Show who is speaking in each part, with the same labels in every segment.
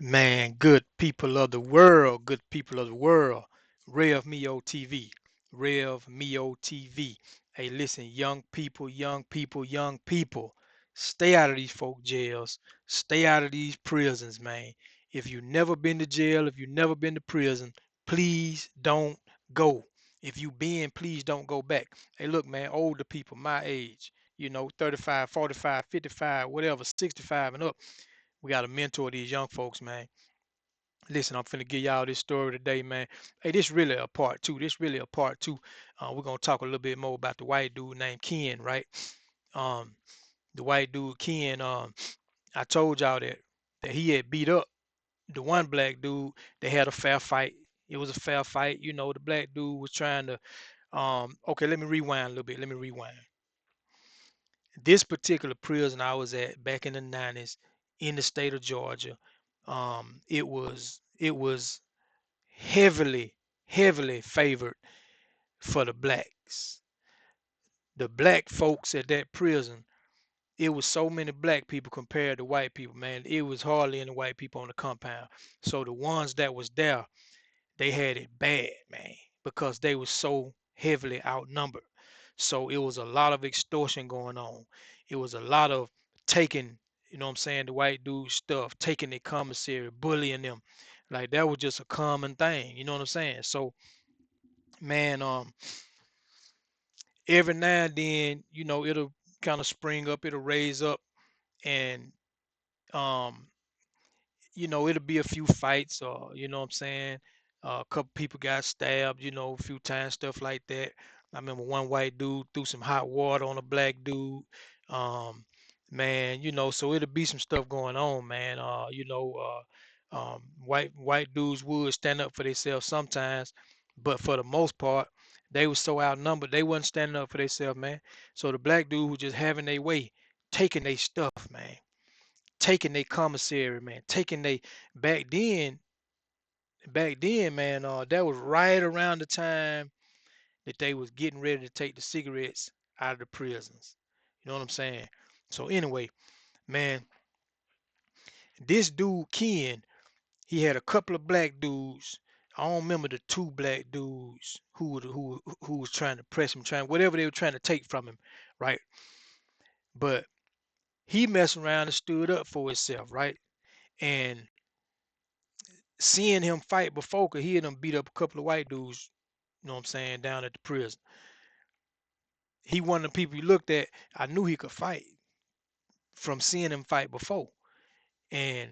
Speaker 1: Man, good people of the world, good people of the world. Rev Mio TV, Rev Mio TV. Hey, listen, young people, young people, young people, stay out of these folk jails, stay out of these prisons, man. If you never been to jail, if you never been to prison, please don't go. If you been, please don't go back. Hey, look, man, older people, my age, 35, 45, 55, whatever, 65 and up, we got to mentor these young folks, man. Listen, I'm finna give y'all this story today, man. Hey, this really a part two. This really a part two. We're gonna talk a little bit more about the white dude named Ken, right? Um, the white dude Ken. I told y'all that he had beat up the one black dude. They had a fair fight. It was a fair fight. The black dude was trying to. Okay, let me rewind a little bit. Let me rewind. This particular prison I was at back in the 90s in the state of Georgia. It was heavily, heavily favored for the blacks. The black folks at that prison, it was so many black people compared to white people, man. It was hardly any white people on the compound. So the ones that was there, they had it bad, man, because they was so heavily outnumbered. So it was a lot of extortion going on. It was a lot of taking, what I'm saying, the white dude stuff, taking their commissary, bullying them. Like that was just a common thing, you know what I'm saying? So man, every now and then, it'll kind of spring up, it'll raise up, and um, it'll be a few fights, or what I'm saying, a couple people got stabbed, a few times, stuff like that. I remember one white dude threw some hot water on a black dude. Um, man, so it'll be some stuff going on, man. White dudes would stand up for themselves sometimes, but for the most part, they was so outnumbered, they wasn't standing up for themselves, man. So the black dude was just having their way, taking their stuff, man, taking their commissary, man, taking they back then, man, that was right around the time that they was getting ready to take the cigarettes out of the prisons. You know what I'm saying? So anyway, man, this dude Ken, he had a couple of black dudes. I don't remember the two black dudes who was trying to press him, trying whatever they were trying to take from him, right? But he messed around and stood up for himself, right? And seeing him fight before, cause he had done beat up a couple of white dudes, you know what I'm saying, down at the prison. He one of the people you looked at, I knew he could fight from seeing him fight before. And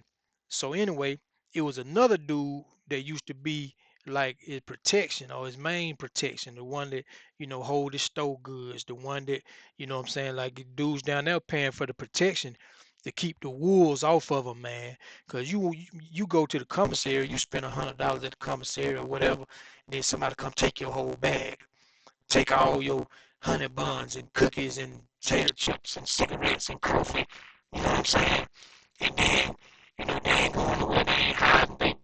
Speaker 1: so anyway, it was another dude that used to be like his protection or his main protection, the one that, hold his store goods, the one that, what I'm saying, like the dudes down there paying for the protection to keep the wolves off of them, man. Cause you go to the commissary, you spend $100 at the commissary or whatever, then somebody come take your whole bag, take all your honey buns and cookies and potato chips and cigarettes and coffee. You know what I'm saying? And then, they ain't going nowhere, they ain't hiding, they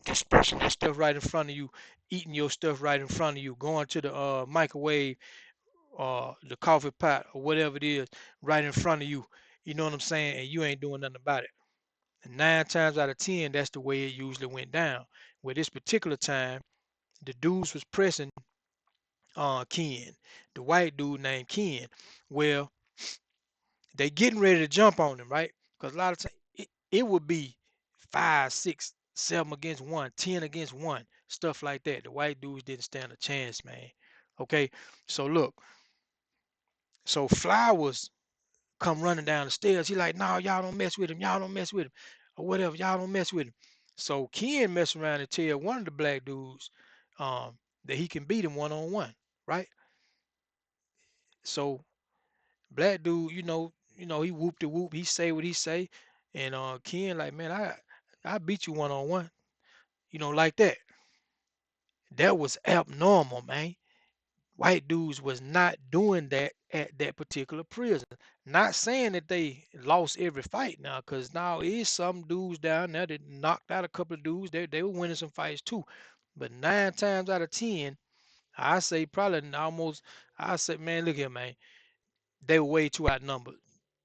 Speaker 1: dispersing that stuff right in front of you, eating your stuff right in front of you, going to the microwave or the coffee pot or whatever it is right in front of you. You know what I'm saying? And you ain't doing nothing about it. And 9 times out of 10, that's the way it usually went down. With this particular time, the dudes was pressing Ken, the white dude named Ken. Well, they getting ready to jump on him, right? Because a lot of times it would be five, six, seven against one, 10 against one, stuff like that. The white dudes didn't stand a chance, man. Okay, so look, so Flowers come running down the stairs. He like, no, y'all don't mess with him. Y'all don't mess with him, or whatever. Y'all don't mess with him. So Ken mess around and tell one of the black dudes that he can beat him one on one, right? So black dude, he whoop de whoop. He say what he say, and Ken like, man, I beat you one on one, like that. That was abnormal, man. White dudes was not doing that at that particular prison. Not saying that they lost every fight now, because now is some dudes down there that knocked out a couple of dudes. They were winning some fights too. But 9 times out of 10, I say probably almost, I say, man, look here, man. They were way too outnumbered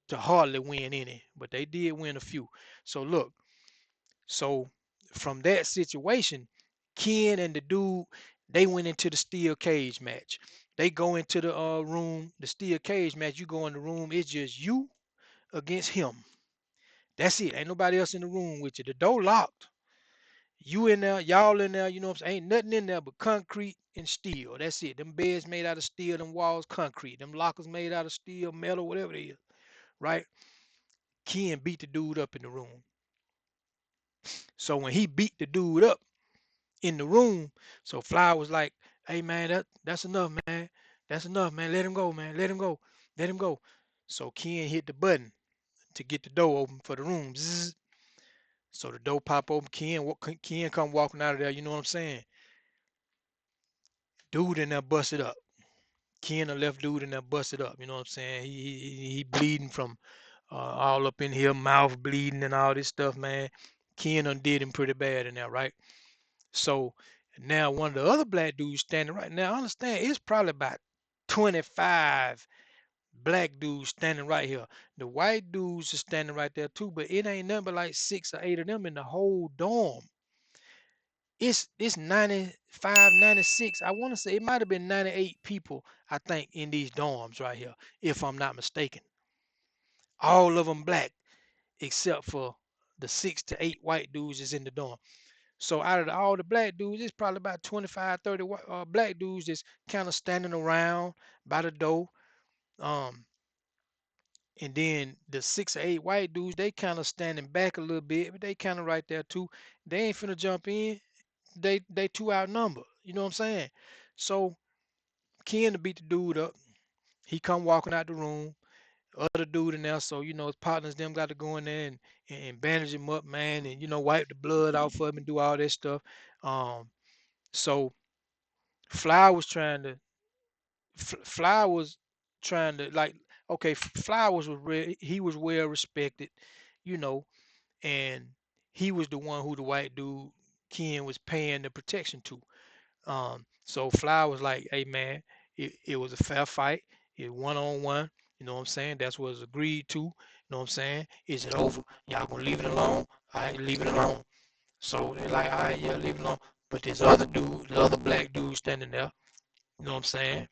Speaker 1: to hardly win any, but they did win a few. So look, So from that situation, Ken and the dude, they went into the steel cage match. They go into the room, the steel cage match. You go in the room, it's just you against him. That's it. Ain't nobody else in the room with you. The door locked. You in there, y'all in there, you know what I'm saying? Ain't nothing in there but concrete and steel. That's it. Them beds made out of steel, them walls concrete, them lockers made out of steel, metal, whatever it is, right? Ken beat the dude up in the room. So when he beat the dude up in the room, so Fly was like, "Hey man, that's enough, man. That's enough, man. Let him go, man. Let him go. Let him go." So Ken hit the button to get the door open for the room. Zzz. So the door pop open. Ken come walking out of there. You know what I'm saying? Dude in there busted up. Ken, the left dude in there busted up. You know what I'm saying? He bleeding from all up in here, mouth bleeding and all this stuff, man. Ken done did him pretty bad in there, right? So now one of the other black dudes standing right now, I understand it's probably about 25 black dudes standing right here. The white dudes are standing right there too, but it ain't nothing but like 6 or 8 of them in the whole dorm. It's 95, 96. I want to say it might have been 98 people, I think, in these dorms right here, if I'm not mistaken. All of them black, except for the 6 to 8 white dudes is in the dorm. So out of all the black dudes, it's probably about 25, 30 black dudes just kind of standing around by the door. Um, and then the 6 or 8 white dudes, they kind of standing back a little bit, but they kind of right there too. They ain't finna jump in. They too outnumbered. You know what I'm saying? So Ken to beat the dude up. He come walking out the room. Other dude in there, so his partners them got to go in there and bandage him up, man, and wipe the blood off of him and do all that stuff. Um, so Fly was trying to Fly was trying to like okay, Fly he was well respected, you know, and he was the one who the white dude Ken was paying the protection to. So Fly was like, hey man, it was a fair fight. It 1-on-1. You know what I'm saying? That's what was agreed to. You know what I'm saying? Is it over? Y'all gonna leave it alone? All right, leave it alone. So they're like, all right, yeah, leave it alone. But this other dude, the other black dude standing there, you know what I'm saying?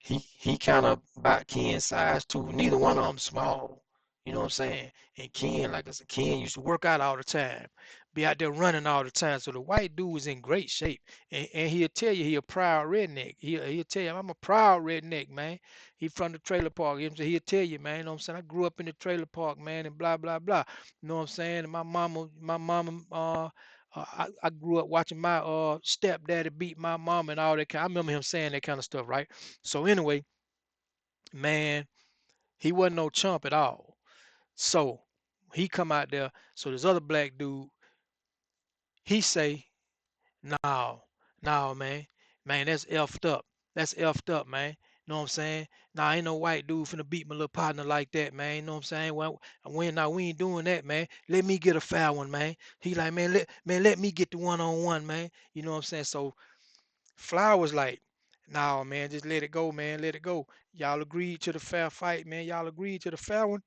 Speaker 1: He kind of about Ken's size too. Neither one of them small. You know what I'm saying? And Ken, like I said, Ken used to work out all the time, be out there running all the time. So the white dude was in great shape, and he'll tell you he a proud redneck. He'll tell you I'm a proud redneck, man. He from the trailer park. He'll tell you, man. You know what I'm saying? I grew up in the trailer park, man, and blah blah blah. You know what I'm saying? And my mama, I grew up watching my stepdaddy beat my mom and all that kind. I remember him saying that kind of stuff, right? So anyway, man, he wasn't no chump at all. So he come out there. So this other black dude, he say, "No, no, man, that's effed up. That's effed up, man. You know what I'm saying? Nah, ain't no white dude finna beat my little partner like that, man. You know what I'm saying? Well, we ain't doing that, man. Let me get a foul one, man." He like, let me get the 1-on-1, man. You know what I'm saying? So Fly was like, "Nah, man, just let it go, man. Let it go. Y'all agreed to the fair fight, man. Y'all agreed to the fair one.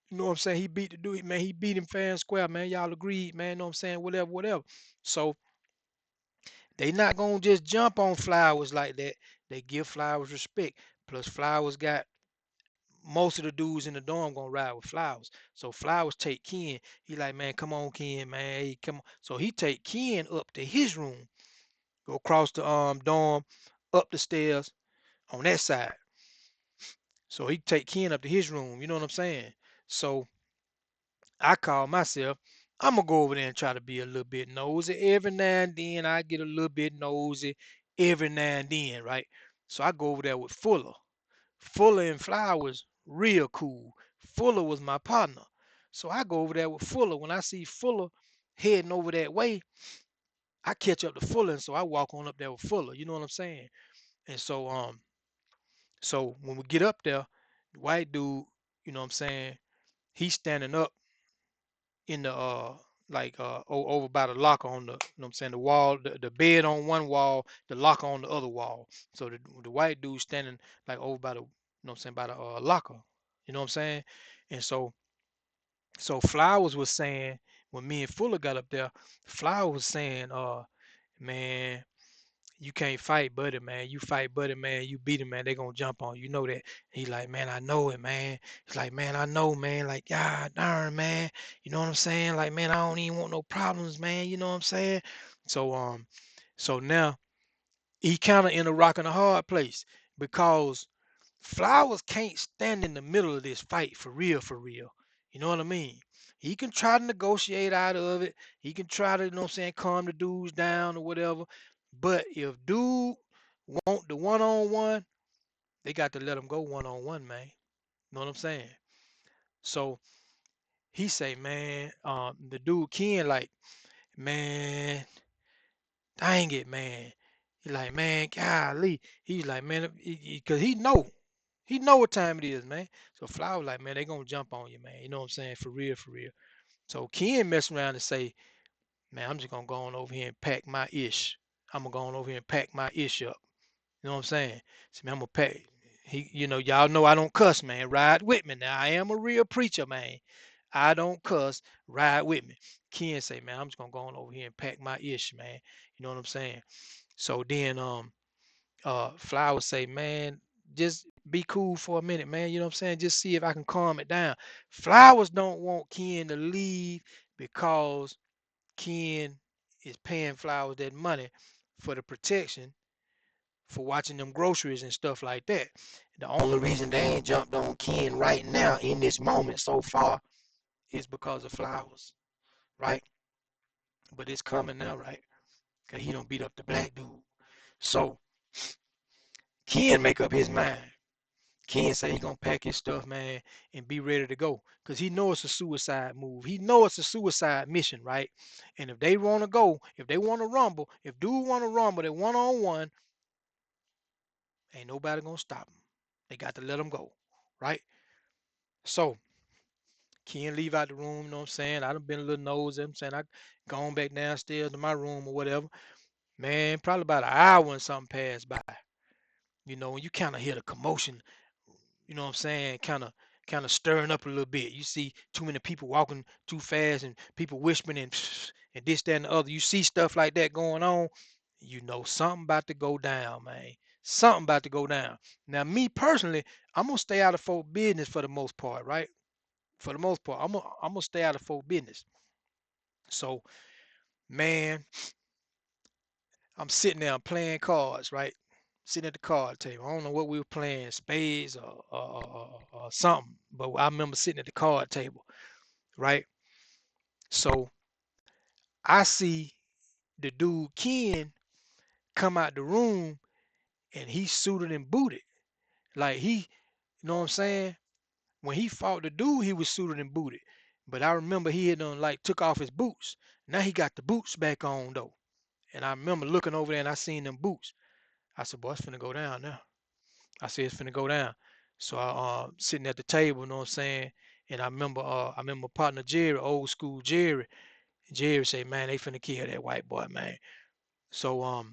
Speaker 1: You know what I'm saying? He beat the dude, man. He beat him fair and square, man. Y'all agreed, man. You know what I'm saying? Whatever, whatever." So they not gonna just jump on Flowers like that. They give Flowers respect. Plus Flowers got most of the dudes in the dorm gonna ride with Flowers. So Flowers take Ken. He like, "Man, come on, Ken, man. Hey, come on." So he take Ken up to his room. Go across the dorm, up the stairs on that side. So he take Ken up to his room. You know what I'm saying? So I call myself, I'm gonna go over there and try to be a little bit nosy. Every now and then I get a little bit nosy. Every now and then, right? So I go over there with Fuller. Fuller and Flowers, real cool. Fuller was my partner. So I go over there with Fuller. When I see Fuller heading over that way, I catch up to Fuller, and so I walk on up there with Fuller. You know what I'm saying? And so when we get up there, the white dude, you know what I'm saying, he's standing up in the like over by the locker on the, you know what I'm saying, the wall, the bed on one wall, the locker on the other wall. So the white dude standing like over by the, you know what I'm saying, by the locker. You know what I'm saying? And so Flowers was saying when me and Fuller got up there, Flower was saying, man, you can't fight Buddy, man. You fight Buddy, man. You beat him, man. They gonna jump on you. You know that. He like, man, I know it, man. He's like, man, I know, man. Like, God darn, man. You know what I'm saying? Like, man, I don't even want no problems, man. You know what I'm saying? So, so now he kind of in a rock and a hard place because Flowers can't stand in the middle of this fight for real, for real. You know what I mean? He can try to negotiate out of it. He can try to, you know what I'm saying, calm the dudes down or whatever. But if dude want the one-on-one, they got to let him go one-on-one, man. You know what I'm saying? So he say, man, the dude Ken like, man, dang it, man. He like, man, golly. He's like, man, because he know what time it is, man. So Flower like, man, they gonna jump on you, man. You know what I'm saying? For real, for real. So Ken mess around and say, man, I'm just gonna go on over here and pack my ish. I'm gonna go on over here and pack my ish up. You know what I'm saying? So man, I'm gonna pack. Y'all know I don't cuss, man. Ride with me now. I am a real preacher, man. I don't cuss. Ride with me. Ken say, man, I'm just gonna go on over here and pack my ish, man. You know what I'm saying? So then Flowers say, man, just be cool for a minute, man. You know what I'm saying? Just see if I can calm it down. Flowers don't want Ken to leave because Ken is paying Flowers that money for the protection for watching them groceries and stuff like that. The only reason they ain't jumped on Ken right now in this moment so far is because of Flowers, right? But it's coming now, right? Cause he don't beat up the black dude. So Ken make up his mind. Ken say he gonna pack his stuff, man, and be ready to go. Cause he know it's a suicide move. He know it's a suicide mission, right? And if they wanna go, if they wanna rumble, if dude wanna rumble, they one on one, ain't nobody gonna stop them. They got to let them go, right? So Ken leave out the room, you know what I'm saying? I done been a little nosy, I'm saying I gone back downstairs to my room or whatever. Man, probably about an hour and something passed by. When you kind of hear the commotion, you know what I'm saying, kind of stirring up a little bit. You see too many people walking too fast and people whispering and and this, that, and the other. You see stuff like that going on, you know something about to go down, man. Something about to go down. Now, me personally, I'm gonna stay out of folk business for the most part, right? For the most part, I'm gonna stay out of folk business. So, man, I'm sitting there playing cards, right? Sitting at the card table. I don't know what we were playing, spades or something, but I remember sitting at the card table, right? So I see the dude Ken come out the room and he's suited and booted. Like you know what I'm saying? When he fought the dude, he was suited and booted. But I remember he had done like took off his boots. Now he got the boots back on though. And I remember looking over there and I seen them boots. I said, boy, it's finna go down now. I said it's finna go down. So I sitting at the table, you know what I'm saying? And I remember partner Jerry, old school Jerry. Jerry say, man, they finna kill that white boy, man. So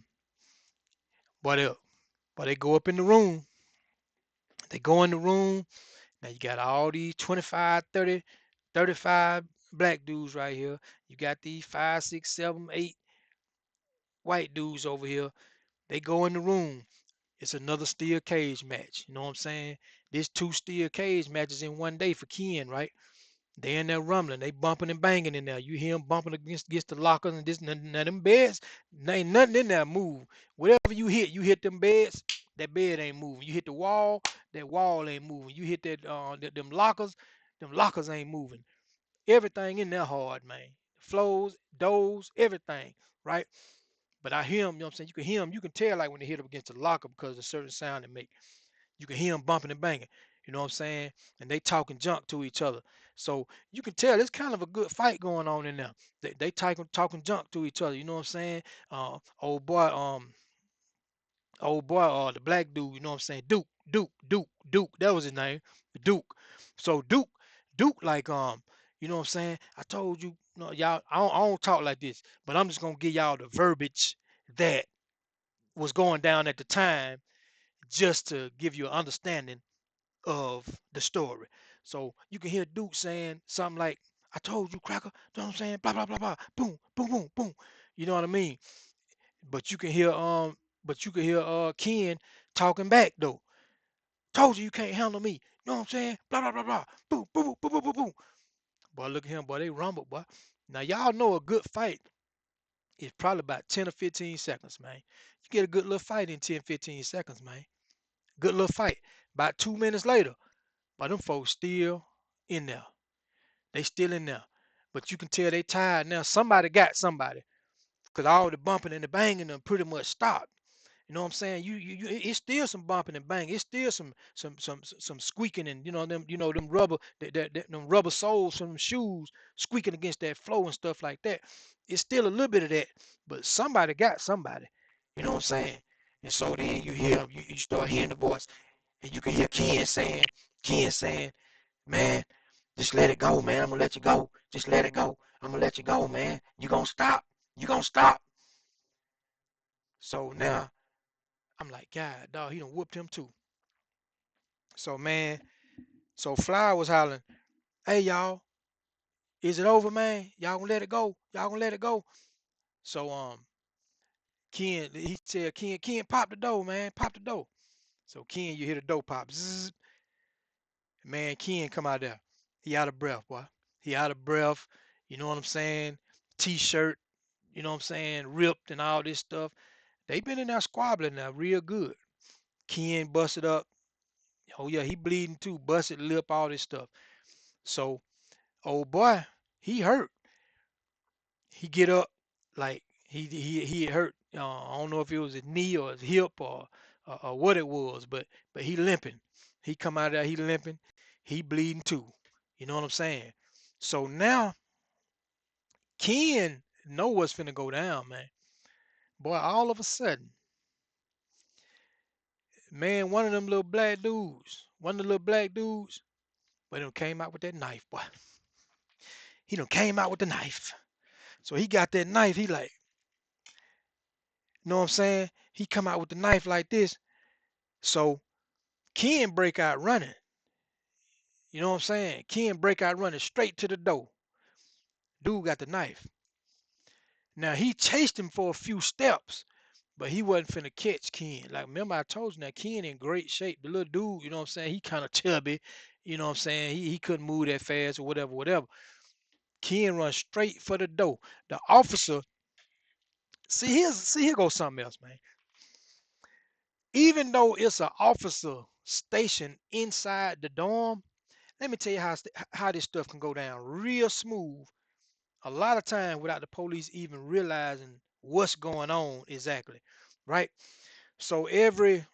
Speaker 1: but they go up in the room. They go in the room. Now you got all these 25, 30, 35 black dudes right here. You got these 5, 6, 7, 8 white dudes over here. They go in the room. It's another steel cage match. You know what I'm saying? There's two steel cage matches in one day for Ken, right? They in there rumbling, they bumping and banging in there. You hear them bumping against the lockers and this and them beds. Ain't nothing in there move. Whatever you hit them beds, that bed ain't moving. You hit the wall, that wall ain't moving. You hit them lockers ain't moving. Everything in there hard, man. Floors, doors, everything, right? But I hear them, you know what I'm saying? You can hear them, you can tell like when they hit up against the locker because of the certain sound they make. You can hear them bumping and banging. You know what I'm saying? And they talking junk to each other. So you can tell it's kind of a good fight going on in there. They talking junk to each other. You know what I'm saying? Old boy, the black dude. You know what I'm saying? Duke. That was his name, Duke. So Duke, like you know what I'm saying? I told you, no, y'all. I don't talk like this, but I'm just gonna give y'all the verbiage that was going down at the time, just to give you an understanding of the story. So you can hear Duke saying something like, I told you, cracker. You know what I'm saying? Blah blah blah blah. Boom, boom, boom, boom. You know what I mean? But you can hear Ken talking back though. Told you you can't handle me. You know what I'm saying? Blah blah blah blah. Boom, boom, boom, boom, boom, boom, boom. Boy, look at him, boy. They rumble, boy. Now y'all know a good fight is probably about 10 or 15 seconds, man. You get a good little fight in 10, 15 seconds, man. Good little fight. About 2 minutes later, but them folks still in there. They still in there. But you can tell they tired now. Somebody got somebody. Cause all the bumping and the banging them pretty much stopped. You know what I'm saying? It's still some bumping and banging. It's still some squeaking and them rubber them rubber soles from them shoes squeaking against that floor and stuff like that. It's still a little bit of that, but somebody got somebody. You know what I'm saying? And so then you start hearing the voice, and you can hear Ken saying, man, just let it go, man. I'm gonna let you go. Just let it go. I'm gonna let you go, man. You gonna stop? You gonna stop? So now I'm like, God, dog, he done whooped him too. So man, so Fly was hollering, hey y'all, is it over, man? Y'all gonna let it go? Y'all gonna let it go? So Ken, he said, Ken, pop the door, man, pop the door. So Ken, you hear the door pop. Zzz. Man, Ken come out there. He out of breath, boy. He out of breath. You know what I'm saying? T-shirt, you know what I'm saying, ripped and all this stuff. They been in there squabbling now real good. Ken busted up. Oh yeah, he bleeding too, busted lip, all this stuff. So old boy, he hurt. He get up like he hurt. I don't know if it was his knee or his hip or what it was, but he limping. He come out of there, he limping. He bleeding too. You know what I'm saying? So now Ken know what's finna go down, man. Boy, all of a sudden, man, one of the little black dudes, but him came out with that knife, boy. He done came out with the knife. So he got that knife. He like, you know what I'm saying? He come out with the knife like this. So Ken break out running. You know what I'm saying? Ken break out running straight to the door. Dude got the knife. Now he chased him for a few steps, but he wasn't finna catch Ken. Like remember I told you now, Ken in great shape. The little dude, you know what I'm saying? He kind of chubby. You know what I'm saying? He couldn't move that fast or whatever, whatever. Ken run straight for the door. The officer, here goes something else, man. Even though it's an officer stationed inside the dorm, let me tell you how this stuff can go down real smooth. A lot of time without the police even realizing what's going on exactly, right? So every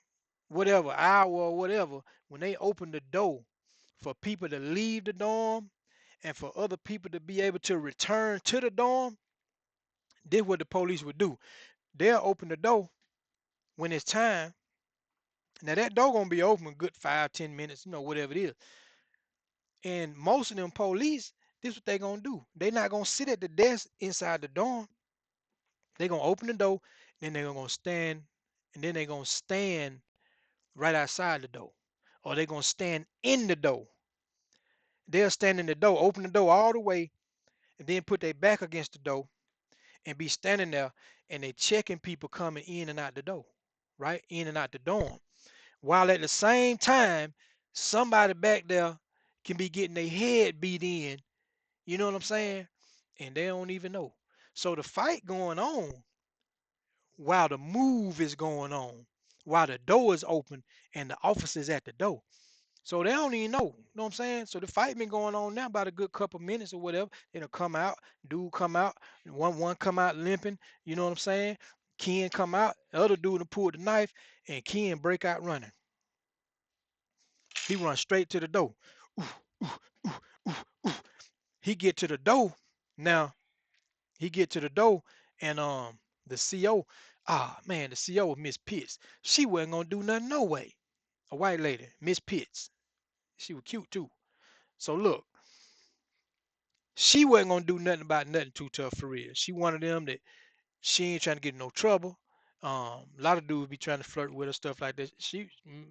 Speaker 1: whatever hour or whatever, when they open the door for people to leave the dorm and for other people to be able to return to the dorm, this is what the police would do. They'll open the door when it's time. Now that door gonna be open a good 5, 10 minutes, whatever it is. And most of them police, this what they gonna do. They not gonna sit at the desk inside the dorm. They gonna open the door, then they gonna stand, and then they gonna stand right outside the door, or they gonna stand in the door. They'll stand in the door, open the door all the way, and then put their back against the door and be standing there, and they checking people coming in and out the door, right, in and out the dorm. While at the same time, somebody back there can be getting their head beat in. You know what I'm saying? And they don't even know. So the fight going on while the move is going on, while the door is open and the officer's at the door. So they don't even know. You know what I'm saying? So the fight been going on now about a good couple minutes or whatever. It'll come out, dude come out, one come out limping, you know what I'm saying? Ken come out, the other dude will pull the knife, and Ken break out running. He run straight to the door. Ooh, ooh, ooh, ooh, ooh. He get to the door. Now he get to the door, and the CO, man, the CO was Miss Pitts. She wasn't gonna do nothing no way. A white lady, Miss Pitts. She was cute too. So look, she wasn't gonna do nothing about nothing too tough for real. She one of them that she ain't trying to get in no trouble. A lot of dudes be trying to flirt with her, stuff like that.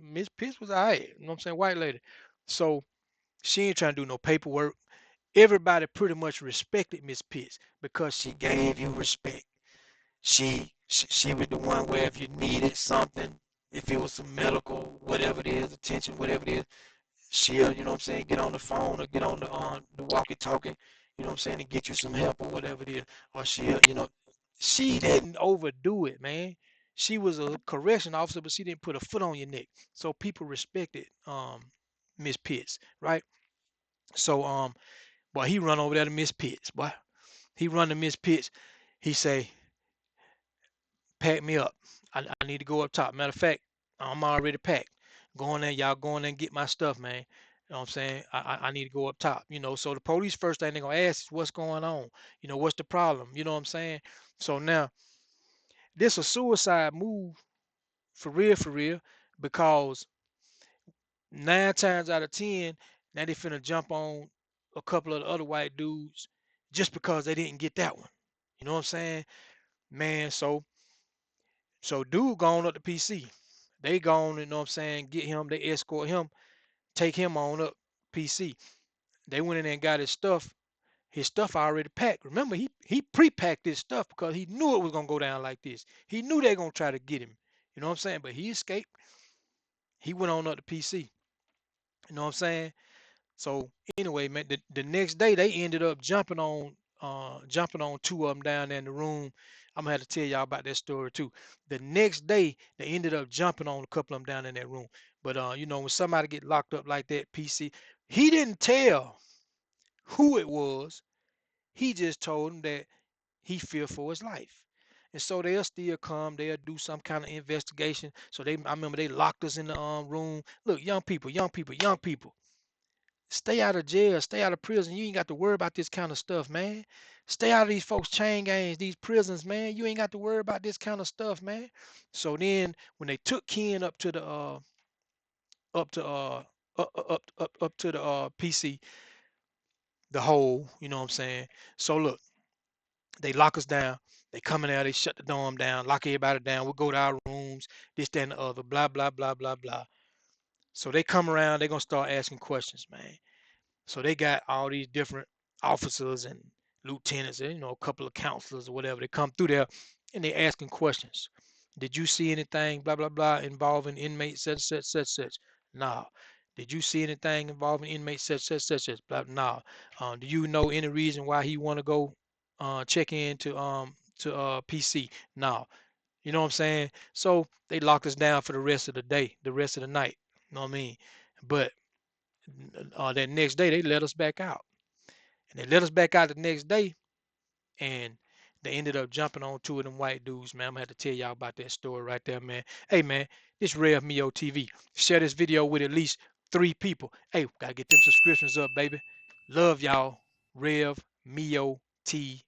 Speaker 1: Miss Pitts was alright, you know what I'm saying, white lady. So she ain't trying to do no paperwork. everybody pretty much respected Miss Pitts because she gave you respect. She was the one where if you needed something, if it was some medical, whatever it is, attention, whatever it is, she'll, you know what I'm saying, get on the phone or get on the walkie-talkie, you know what I'm saying, and get you some help or whatever it is. Or she'll, she didn't overdo it, man. She was a correction officer, but she didn't put a foot on your neck. So people respected Miss Pitts, right? So boy, he run over there to Miss Pitts, boy. He run to Miss Pitts. He say, pack me up. I need to go up top. Matter of fact, I'm already packed. Go in there, y'all go in there and get my stuff, man. You know what I'm saying? I need to go up top. So the police first thing they're gonna ask is what's going on? What's the problem? You know what I'm saying? So now this a suicide move for real, because 9 times out of 10, now they finna jump on a couple of the other white dudes just because they didn't get that one. You know what I'm saying? Man, so dude gone up to PC. They gone, you know what I'm saying, get him, they escort him, take him on up PC. They went in there and got his stuff. His stuff already packed. Remember, he pre-packed his stuff because he knew it was gonna go down like this. He knew they gonna try to get him. You know what I'm saying? But he escaped. He went on up to PC. You know what I'm saying? So anyway, man, the next day they ended up jumping on two of them down there in the room. I'm gonna have to tell y'all about that story too. The next day they ended up jumping on a couple of them down in that room. But when somebody get locked up like that, PC, he didn't tell who it was. He just told him that he feared for his life. And so they'll still come, they'll do some kind of investigation. So I remember they locked us in the room. Look, young people, young people, young people. Stay out of jail, stay out of prison. You ain't got to worry about this kind of stuff, man. Stay out of these folks' chain gangs, these prisons, man. You ain't got to worry about this kind of stuff, man. So then when they took Ken up to the up to up to the PC, the hole, you know what I'm saying? So look, they lock us down. They come in there, they shut the dorm down, lock everybody down. We'll go to our rooms, this, that, and the other, blah, blah, blah, blah, blah. So they come around, they're gonna start asking questions, man. So they got all these different officers and lieutenants and a couple of counselors or whatever. They come through there and they asking questions. Did you see anything blah blah blah involving inmate such such such such? No. Did you see anything involving inmate such such such such? Blah no. Do you know any reason why he want to go check in to PC? No. You know what I'm saying? So they locked us down for the rest of the day, the rest of the night. You know what I mean? But that next day they let us back out, and they let us back out the next day, and they ended up jumping on two of them white dudes, man. I'm gonna have to tell y'all about that story right there, man. Hey, man, this Rev Mio TV. Share this video with at least 3 people. Hey, gotta get them subscriptions up, baby. Love y'all. Rev Mio TV.